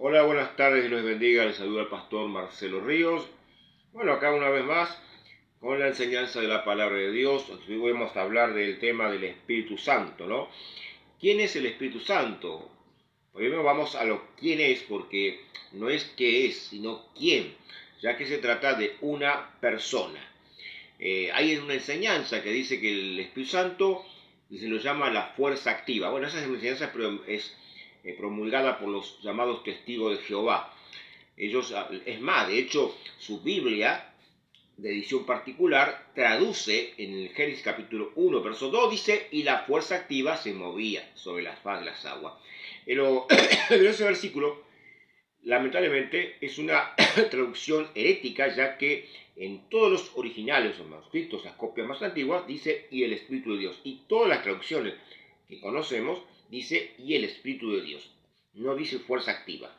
Hola, buenas tardes, Dios les bendiga, les saluda el pastor Marcelo Ríos. Bueno, acá una vez más con la enseñanza de la palabra de Dios. Hoy vamos a hablar del tema del Espíritu Santo, ¿no? ¿Quién es el Espíritu Santo? Primero vamos a lo quién es, porque no es qué es, sino quién, ya que se trata de una persona. Hay una enseñanza que dice que el Espíritu Santo se lo llama la fuerza activa. Bueno, esa enseñanza es promulgada por los llamados testigos de Jehová. Ellos, es más, de hecho, su Biblia de edición particular traduce en el Génesis capítulo 1, verso 2, dice, y la fuerza activa se movía sobre la faz de las aguas. Pero ese versículo lamentablemente es una traducción herética, ya que en todos los originales o manuscritos, las copias más antiguas, dice y el Espíritu de Dios. Y todas las traducciones que conocemos dice y el Espíritu de Dios. No dice fuerza activa.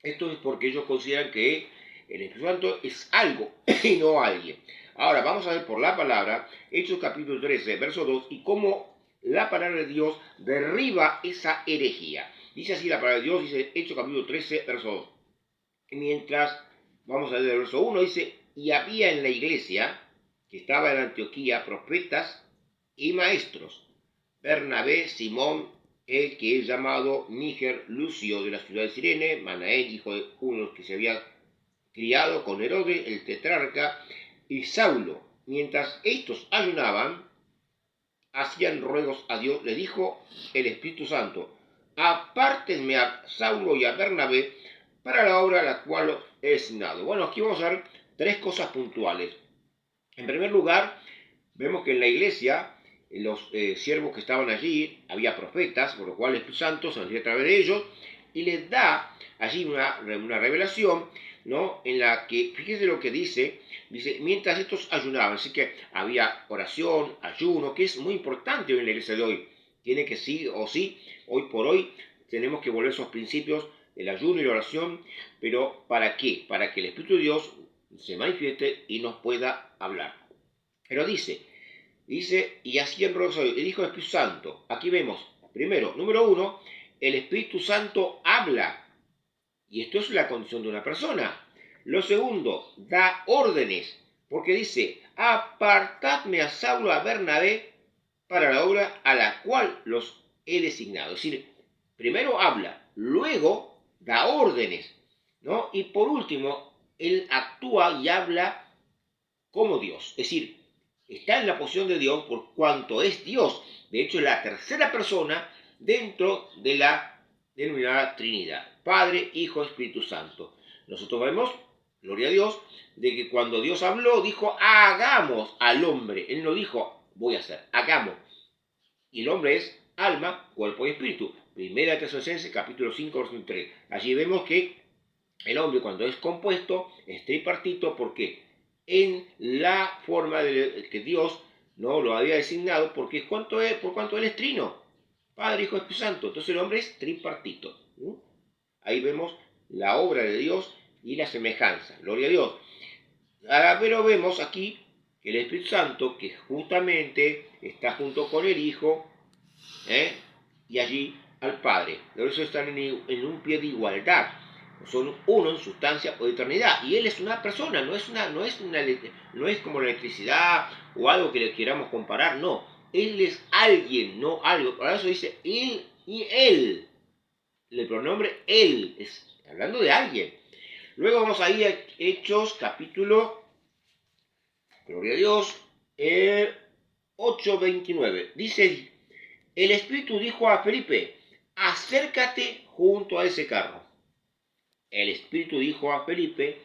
Esto es porque ellos consideran que el Espíritu Santo es algo y no alguien. Ahora vamos a ver por la palabra, Hechos capítulo 13, verso 2, y cómo la palabra de Dios derriba esa herejía. Dice así la palabra de Dios, dice Hechos capítulo 13, verso 2. Mientras, vamos a ver el verso 1, dice, y había en la iglesia que estaba en Antioquía profetas y maestros, Bernabé, Simón, el que es llamado Níger, Lucio de la ciudad de Cirene, Manaén, hijo de uno que se había criado con Herodes, el tetrarca, y Saulo. Mientras estos ayunaban, hacían ruegos a Dios, le dijo el Espíritu Santo, apártenme a Saulo y a Bernabé para la obra a la cual he designado. Bueno, aquí vamos a ver tres cosas puntuales. En primer lugar, vemos que en la iglesia, los siervos que estaban allí, había profetas, por lo cual el Espíritu Santo se hacía a través de ellos, y les da allí una revelación, ¿no? En la que, fíjense lo que dice, mientras estos ayunaban, así que había oración, ayuno, que es muy importante hoy en la iglesia de hoy. Tiene que sí o sí, hoy por hoy, tenemos que volver a esos principios, el ayuno y la oración, pero ¿para qué? Para que el Espíritu de Dios se manifieste y nos pueda hablar. Pero dice, y así en Rosario, el Hijo del Espíritu Santo. Aquí vemos, primero, número uno, el Espíritu Santo habla. Y esto es la condición de una persona. Lo segundo, da órdenes, porque dice, apartadme a Saulo, a Bernabé, para la obra a la cual los he designado. Es decir, primero habla, luego da órdenes, ¿no? Y por último, él actúa y habla como Dios. Es decir, está en la posición de Dios por cuanto es Dios. De hecho, es la tercera persona dentro de la denominada Trinidad. Padre, Hijo, Espíritu Santo. Nosotros vemos, gloria a Dios, de que cuando Dios habló, dijo, hagamos al hombre. Él no dijo, voy a hacer, hagamos. Y el hombre es alma, cuerpo y espíritu. Primera de Tesalonicenses, capítulo 5, versículo 3. Allí vemos que el hombre cuando es compuesto es tripartito porque en la forma de que Dios no lo había designado, porque por cuanto él es trino, Padre, Hijo, Espíritu Santo. Entonces el hombre es tripartito. Ahí vemos la obra de Dios y la semejanza. Gloria a Dios. Pero vemos aquí que el Espíritu Santo, que justamente está junto con el Hijo, y allí al Padre. Por eso están en un pie de igualdad. Son uno en sustancia o eternidad. Y Él es una persona, no es como la electricidad o algo que le queramos comparar, no. Él es alguien, no algo. Por eso dice Él y Él. El pronombre Él, es hablando de alguien. Luego vamos a ir a Hechos capítulo, gloria a Dios, 8:29. Dice, el Espíritu dijo a Felipe, acércate junto a ese carro. El Espíritu dijo a Felipe,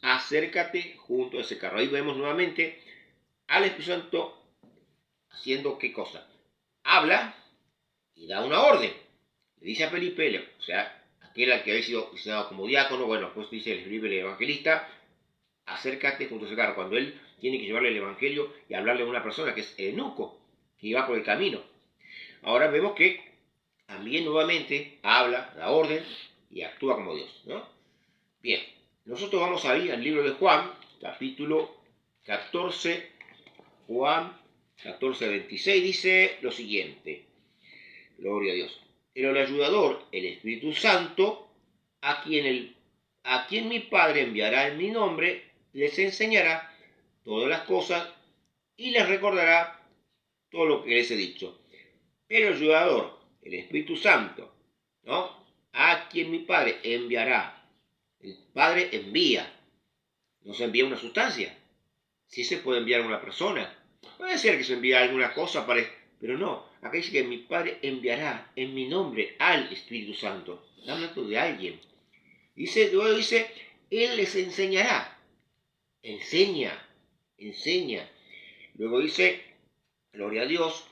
acércate junto a ese carro. Ahí vemos nuevamente al Espíritu Santo haciendo qué cosa. Habla y da una orden. Le dice a Felipe, o sea, aquel al que había sido designado como diácono, bueno, pues dice el Felipe el evangelista, acércate junto a ese carro. Cuando él tiene que llevarle el evangelio y hablarle a una persona que es eunuco, que iba por el camino. Ahora vemos que también nuevamente habla, da orden y actúa como Dios, ¿no? Bien, nosotros vamos a ir al libro de Juan, capítulo 14, Juan 14:26, dice lo siguiente, gloria a Dios. Pero el ayudador, el Espíritu Santo, a quien mi Padre enviará en mi nombre, les enseñará todas las cosas y les recordará todo lo que les he dicho. Pero el ayudador, el Espíritu Santo, ¿no? A quien mi Padre enviará. El Padre envía, no se envía una sustancia. Sí se puede enviar a una persona. Puede ser que se envíe alguna cosa, pero no. Acá dice que mi Padre enviará en mi nombre al Espíritu Santo. Está hablando de alguien. Luego dice, Él les enseñará. Enseña. Luego dice, gloria a Dios,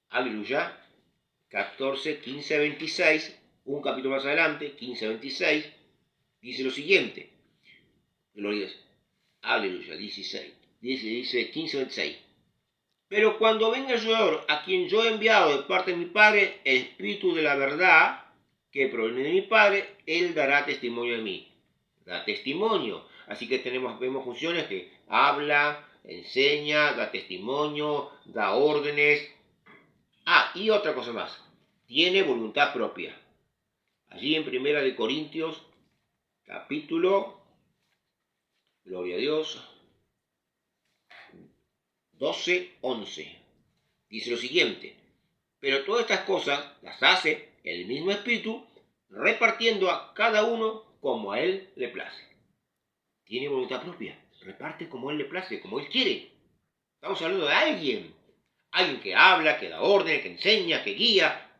aleluya, 14, 15, 26, un capítulo más adelante, 15, 26, dice lo siguiente, gloria a Dios, aleluya, 16, dice 15, 26. Pero cuando venga el ayudador, a quien yo he enviado de parte de mi Padre, el Espíritu de la verdad, que proviene de mi Padre, Él dará testimonio de mí. Da testimonio. Así que vemos funciones que habla, enseña, da testimonio, da órdenes. Y otra cosa más. Tiene voluntad propia. Allí en 1 Corintios, capítulo, gloria a Dios, 12, 11. Dice lo siguiente. Pero todas estas cosas las hace el mismo Espíritu, repartiendo a cada uno como a Él le place. Tiene voluntad propia. Reparte como Él le place, como Él quiere. Estamos hablando de alguien. Alguien que habla, que da orden, que enseña, que guía.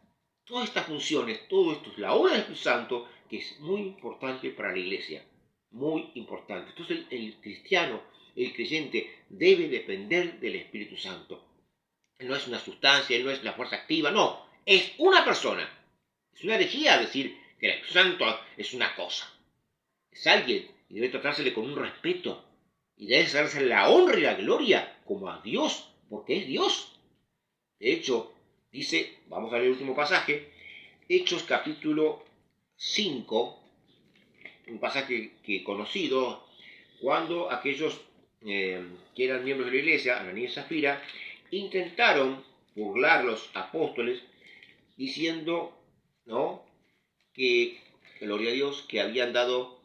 Todas estas funciones, todo esto es la obra del Espíritu Santo, que es muy importante para la iglesia. Muy importante. Entonces el cristiano, el creyente, debe depender del Espíritu Santo. Él no es una sustancia, Él no es la fuerza activa, no. Es una persona. Es una herejía decir que el Espíritu Santo es una cosa. Es alguien y debe tratársele con un respeto. Y debe darse la honra y la gloria como a Dios, porque es Dios. De hecho, dice, vamos a leer el último pasaje, Hechos capítulo 5, un pasaje que conocido, cuando aquellos que eran miembros de la iglesia, Ananías y Zafira, intentaron burlar los apóstoles diciendo, ¿no?, que, gloria a Dios, que habían dado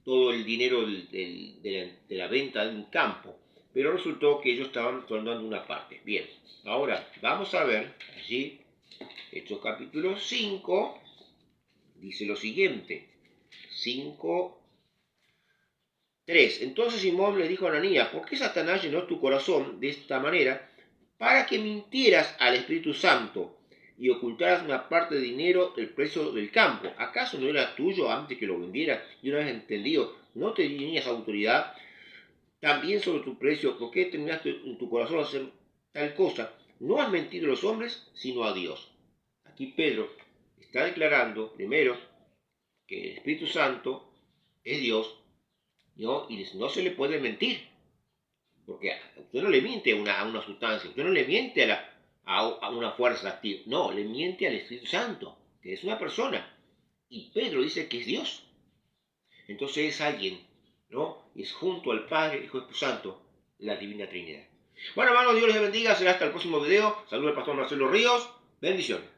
todo el dinero de la venta de un campo, pero resultó que ellos estaban dando una parte. Bien, ahora vamos a ver allí, Hechos capítulo 5, dice lo siguiente, 5, 3. Entonces Simón le dijo a Ananías, ¿por qué Satanás llenó tu corazón de esta manera para que mintieras al Espíritu Santo y ocultaras una parte de dinero del precio del campo? ¿Acaso no era tuyo antes que lo vendieras? Y una vez entendido, ¿no tenías autoridad también sobre tu precio? ¿Por qué terminaste en tu corazón hacer tal cosa? No has mentido a los hombres, sino a Dios. Aquí Pedro está declarando, primero, que el Espíritu Santo es Dios, ¿no? Y no se le puede mentir. Porque usted no le miente a una sustancia, usted no le miente a una fuerza activa. No, le miente al Espíritu Santo, que es una persona. Y Pedro dice que es Dios. Entonces es alguien, ¿no? Es junto al Padre, Hijo y Espíritu Santo, la Divina Trinidad. Bueno, hermanos, Dios les bendiga. Será hasta el próximo video. Saludos al pastor Marcelo Ríos. Bendiciones.